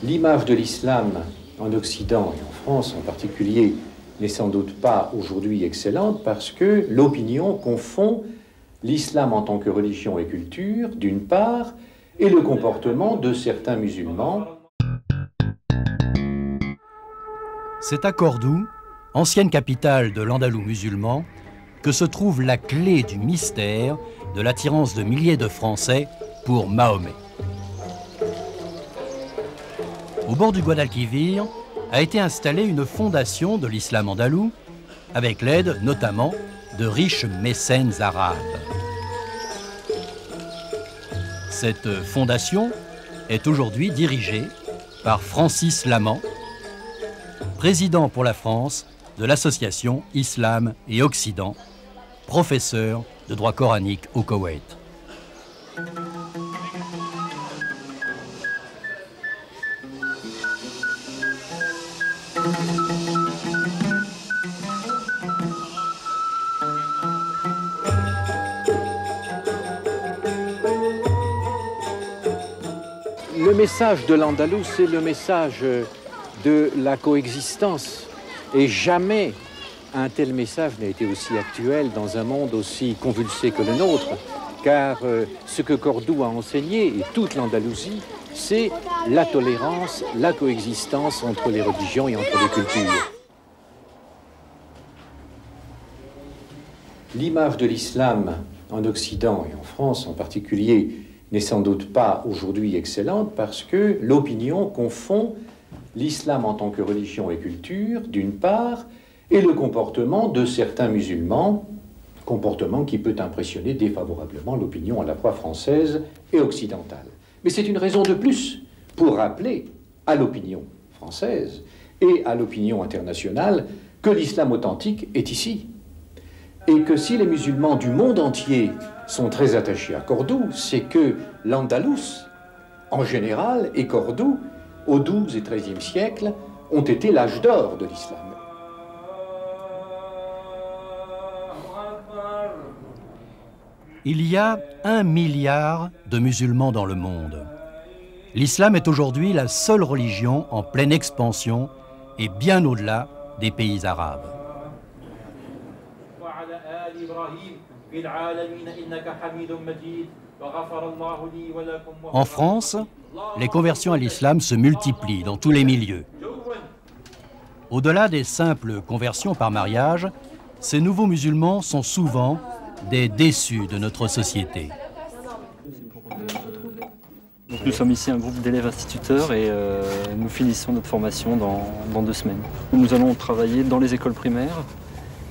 L'image de l'islam en Occident et en France en particulier n'est sans doute pas aujourd'hui excellente parce que l'opinion confond l'islam en tant que religion et culture, d'une part, et le comportement de certains musulmans. C'est à Cordoue, ancienne capitale de l'Andalou musulman, que se trouve la clé du mystère de l'attirance de milliers de Français pour Mahomet. Au bord du Guadalquivir a été installée une fondation de l'islam andalou, avec l'aide notamment de riches mécènes arabes. Cette fondation est aujourd'hui dirigée par Francis Lamand, président pour la France de l'association Islam et Occident, professeur de droit coranique au Koweït. Le message de l'Andalou, c'est le message de la coexistence. Et jamais un tel message n'a été aussi actuel dans un monde aussi convulsé que le nôtre. Car ce que Cordoue a enseigné, et toute l'Andalousie, c'est la tolérance, la coexistence entre les religions et entre les cultures. L'image de l'islam en Occident et en France en particulier n'est sans doute pas aujourd'hui excellente parce que l'opinion confond l'islam en tant que religion et culture, d'une part, et le comportement de certains musulmans, comportement qui peut impressionner défavorablement l'opinion à la fois française et occidentale. Mais c'est une raison de plus pour rappeler à l'opinion française et à l'opinion internationale que l'islam authentique est ici. Et que si les musulmans du monde entier sont très attachés à Cordoue, c'est que l'Andalous, en général, et Cordoue, au XIIe et XIIIe siècle, ont été l'âge d'or de l'islam. Il y a 1 milliard de musulmans dans le monde. L'islam est aujourd'hui la seule religion en pleine expansion et bien au-delà des pays arabes. En France, les conversions à l'islam se multiplient dans tous les milieux. Au-delà des simples conversions par mariage, ces nouveaux musulmans sont souvent des déçus de notre société. Donc nous sommes ici un groupe d'élèves instituteurs et nous finissons notre formation dans 2 semaines. Nous allons travailler dans les écoles primaires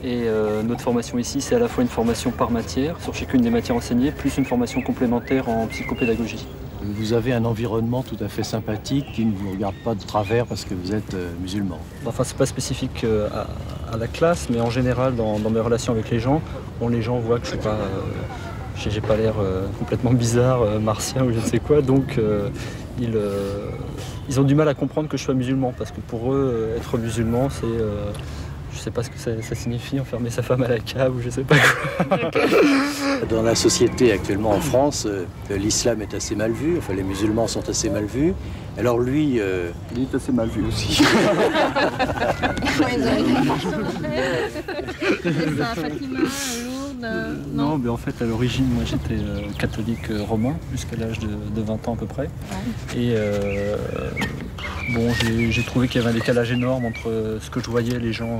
et notre formation ici c'est à la fois une formation par matière sur chacune des matières enseignées plus une formation complémentaire en psychopédagogie. Vous avez un environnement tout à fait sympathique qui ne vous regarde pas de travers parce que vous êtes musulman. Enfin, c'est pas spécifique à la classe, mais en général, dans mes relations avec les gens, les gens voient que je suis pas, j'ai pas l'air complètement bizarre, martien ou je ne sais quoi, donc ils ont du mal à comprendre que je sois musulman, parce que pour eux, être musulman, c'est je sais pas ce que ça signifie, enfermer sa femme à la cave ou je sais pas quoi. Dans la société actuellement en France, l'islam est assez mal vu, enfin les musulmans sont assez mal vus. Alors lui... Il est assez mal vu aussi. Non, mais en fait, à l'origine, moi j'étais catholique romain jusqu'à l'âge de 20 ans à peu près. Et bon, j'ai trouvé qu'il y avait un décalage énorme entre ce que je voyais les gens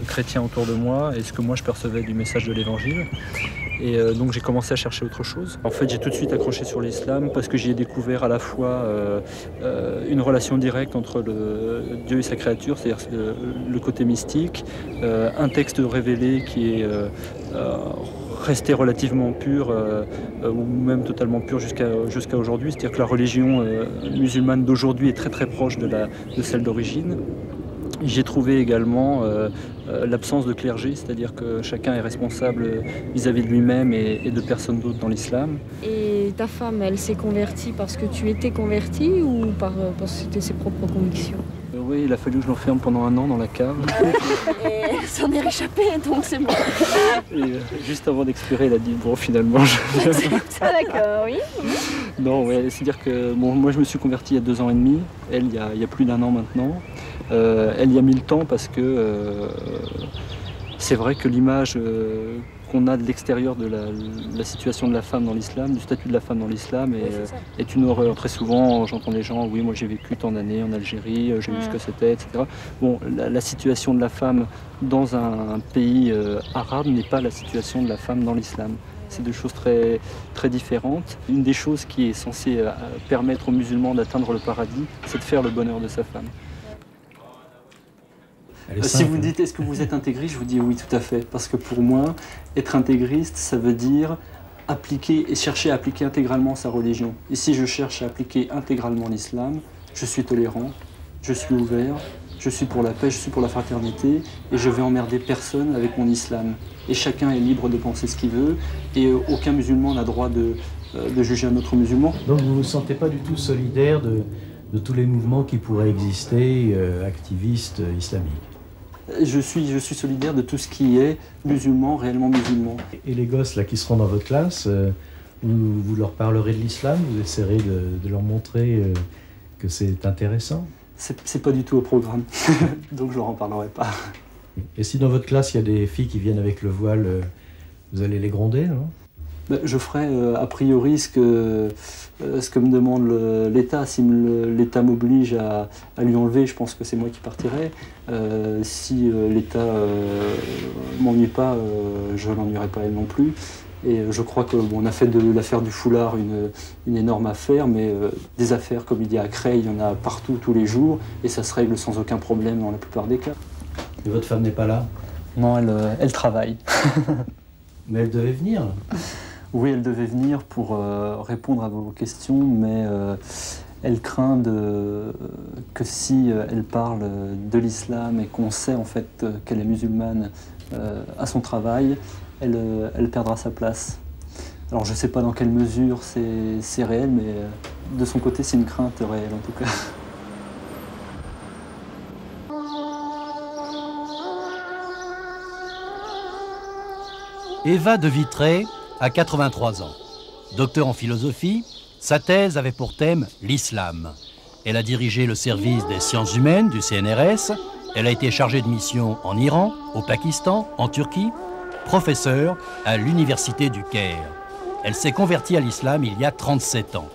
chrétiens autour de moi et ce que moi je percevais du message de l'évangile. Et donc j'ai commencé à chercher autre chose. En fait, j'ai tout de suite accroché sur l'islam parce que j'y ai découvert à la fois une relation directe entre Dieu et sa créature, c'est-à-dire le côté mystique, un texte révélé qui est resté relativement pur ou même totalement pur jusqu'à aujourd'hui. C'est-à-dire que la religion musulmane d'aujourd'hui est très très proche de celle d'origine. J'ai trouvé également l'absence de clergé, c'est-à-dire que chacun est responsable vis-à-vis de lui-même et de personne d'autre dans l'islam. Et ta femme, elle s'est convertie parce que tu étais converti ou parce que c'était ses propres convictions? Oui, il a fallu que je l'enferme pendant 1 an dans la cave. Et s'en est réchappé, donc c'est bon. Et juste avant d'expirer, il a dit bon, finalement, Ah, d'accord, oui. Non, ouais, c'est-à-dire que bon, moi je me suis converti il y a 2 ans et demi, elle il y a plus d'1 an maintenant. Elle y a mis le temps parce que c'est vrai que l'image qu'on a de l'extérieur de la situation de la femme dans l'islam, du statut de la femme dans l'islam est une horreur. Très souvent j'entends des gens, oui moi j'ai vécu tant d'années en Algérie, j'ai vu ce que c'était, etc. Bon, la situation de la femme dans un pays arabe n'est pas la situation de la femme dans l'islam. C'est 2 choses très, très différentes. Une des choses qui est censée permettre aux musulmans d'atteindre le paradis, c'est de faire le bonheur de sa femme. Si vous dites est-ce que vous êtes intégriste, je vous dis oui tout à fait. Parce que pour moi, être intégriste, ça veut dire appliquer et chercher à appliquer intégralement sa religion. Et si je cherche à appliquer intégralement l'islam, je suis tolérant, je suis ouvert, je suis pour la paix, je suis pour la fraternité et je vais emmerder personne avec mon islam. Et chacun est libre de penser ce qu'il veut et aucun musulman n'a droit de juger un autre musulman. Donc vous ne vous sentez pas du tout solidaire de tous les mouvements qui pourraient exister, activistes islamiques? Je suis solidaire de tout ce qui est musulman, réellement musulman. Et les gosses là, qui seront dans votre classe, vous leur parlerez de l'islam? Vous essaierez de leur montrer que c'est intéressant? C'est pas du tout au programme, donc je leur en parlerai pas. Et si dans votre classe, il y a des filles qui viennent avec le voile, vous allez les gronder, non? Je ferai a priori ce que me demande l'État. Si l'État m'oblige à lui enlever, je pense que c'est moi qui partirai. Si l'État m'ennuie pas, je l'ennuierai pas elle non plus. Et je crois qu'on a fait de l'affaire du foulard une énorme affaire, mais des affaires, comme il y a à Creil, il y en a partout, tous les jours, et ça se règle sans aucun problème dans la plupart des cas. Et votre femme n'est pas là? Non, elle travaille. Mais elle devait venir. Oui, elle devait venir pour répondre à vos questions, mais elle craint que si elle parle de l'islam et qu'on sait en fait qu'elle est musulmane à son travail, elle perdra sa place. Alors je ne sais pas dans quelle mesure c'est réel, mais de son côté c'est une crainte réelle en tout cas. Eva de Vitré a 83 ans. Docteur en philosophie, sa thèse avait pour thème l'islam. Elle a dirigé le service des sciences humaines du CNRS. Elle a été chargée de mission en Iran, au Pakistan, en Turquie, professeure à l'université du Caire. Elle s'est convertie à l'islam il y a 37 ans.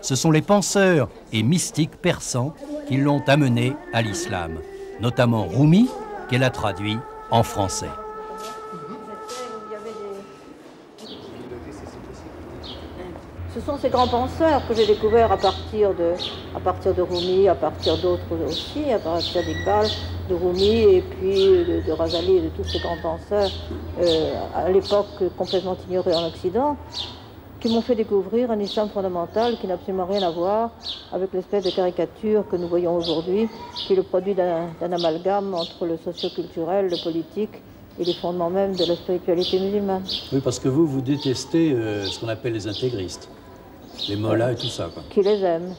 Ce sont les penseurs et mystiques persans qui l'ont amenée à l'islam, notamment Rumi, qu'elle a traduit en français. Ce sont ces grands penseurs que j'ai découverts à partir de Rumi, à partir d'autres aussi, à partir d'Iqbal, de Rumi et puis de Razali et de tous ces grands penseurs à l'époque complètement ignorés en Occident, qui m'ont fait découvrir un islam fondamental qui n'a absolument rien à voir avec l'espèce de caricature que nous voyons aujourd'hui, qui est le produit d'un amalgame entre le socio-culturel, le politique et les fondements même de la spiritualité musulmane. Oui, parce que vous détestez ce qu'on appelle les intégristes, les mollahs et tout ça, quoi. Qui les aiment.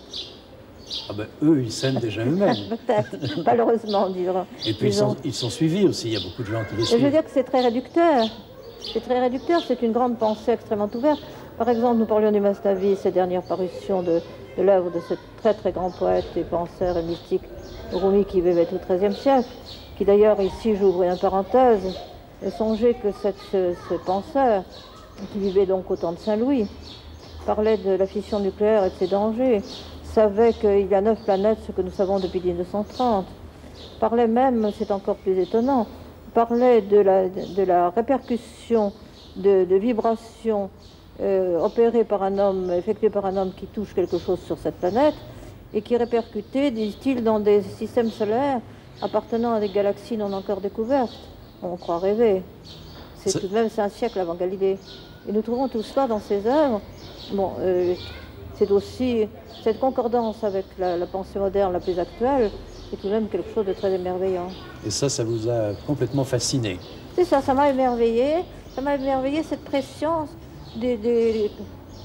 Ah ben, eux, ils s'aiment déjà eux-mêmes. Peut-être, malheureusement, disons. Et puis ils sont suivis aussi, il y a beaucoup de gens qui les suivent. Je veux dire que c'est très réducteur. C'est très réducteur, c'est une grande pensée extrêmement ouverte. Par exemple, nous parlions du Masnavi, ces dernières parutions de l'œuvre de ce très très grand poète et penseur et mystique Rumi qui vivait au XIIIe siècle, qui d'ailleurs, ici, j'ouvre une parenthèse, songez que ce penseur, qui vivait donc au temps de Saint-Louis, parlait de la fission nucléaire et de ses dangers, savait qu'il y a 9 planètes, ce que nous savons depuis 1930, parlait même, c'est encore plus étonnant, parlait de la répercussion de vibrations opérées par un homme, effectuées par un homme qui touche quelque chose sur cette planète, et qui répercutait, disent-ils, dans des systèmes solaires appartenant à des galaxies non encore découvertes. On croit rêver. C'est tout de même 5 siècles avant Galilée. Et nous trouvons tout cela dans ses œuvres. Bon, c'est aussi cette concordance avec la pensée moderne la plus actuelle, c'est tout de même quelque chose de très émerveillant. Et ça vous a complètement fasciné? C'est ça, ça m'a émerveillé. Ça m'a émerveillé cette préscience des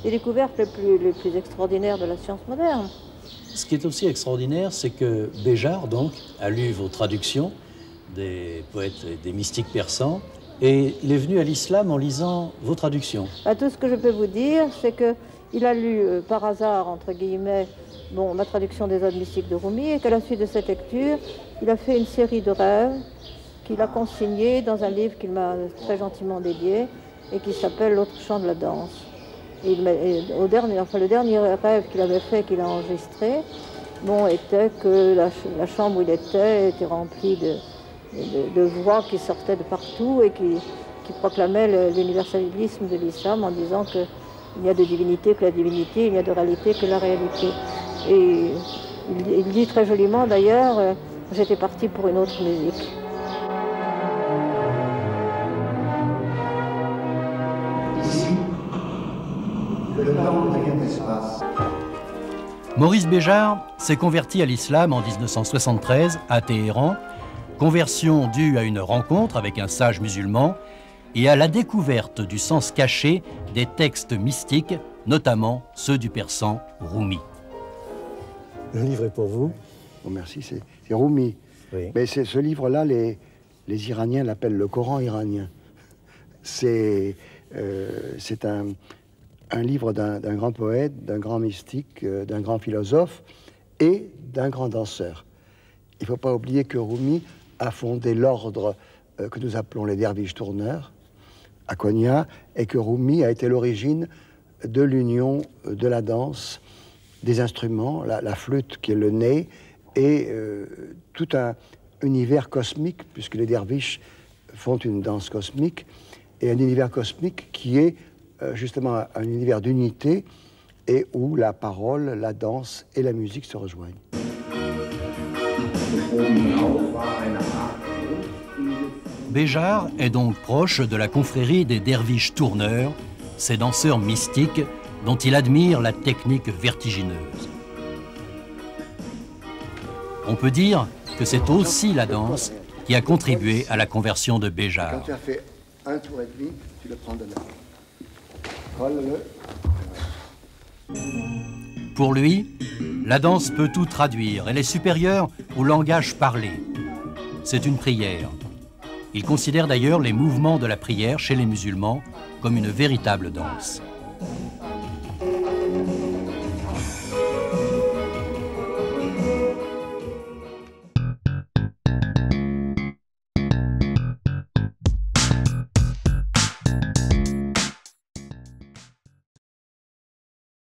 découvertes les plus extraordinaires de la science moderne. Ce qui est aussi extraordinaire, c'est que Béjart, donc, a lu vos traductions des poètes et des mystiques persans, et il est venu à l'islam en lisant vos traductions. Tout ce que je peux vous dire, c'est qu'il a lu par hasard, entre guillemets, ma traduction des Odes mystiques de Rumi, et qu'à la suite de cette lecture, il a fait une série de rêves qu'il a consignés dans un livre qu'il m'a très gentiment dédié et qui s'appelle L'autre chant de la danse. Le dernier rêve qu'il avait fait, qu'il a enregistré, était que la chambre où il était remplie de voix qui sortaient de partout et qui proclamaient l'universalisme de l'islam en disant qu'il n'y a de divinité que la divinité, il n'y a de réalité que la réalité. Et il dit très joliment d'ailleurs, j'étais parti pour une autre musique. Le temps devient espace. Maurice Béjart s'est converti à l'islam en 1973 à Téhéran, conversion due à une rencontre avec un sage musulman et à la découverte du sens caché des textes mystiques, notamment ceux du persan Rumi. Le livre est pour vous. Oh, merci, c'est Rumi. Oui. Mais ce livre-là, les Iraniens l'appellent le Coran iranien. C'est un livre d'un grand poète, d'un grand mystique, d'un grand philosophe et d'un grand danseur. Il ne faut pas oublier que Rumi a fondé l'ordre que nous appelons les derviches tourneurs à Konya, et que Rumi a été l'origine de l'union de la danse, des instruments, la flûte qui est le nez, et tout un univers cosmique, puisque les derviches font une danse cosmique, et un univers cosmique qui est justement un univers d'unité, et où la parole, la danse et la musique se rejoignent. Béjart est donc proche de la confrérie des derviches tourneurs, ces danseurs mystiques dont il admire la technique vertigineuse. On peut dire que c'est aussi la danse qui a contribué à la conversion de Béjart. Quand tu as fait un tour et demi, tu le prends de là. Colle-le. Pour lui, la danse peut tout traduire. Elle est supérieure au langage parlé. C'est une prière. Il considère d'ailleurs les mouvements de la prière chez les musulmans comme une véritable danse.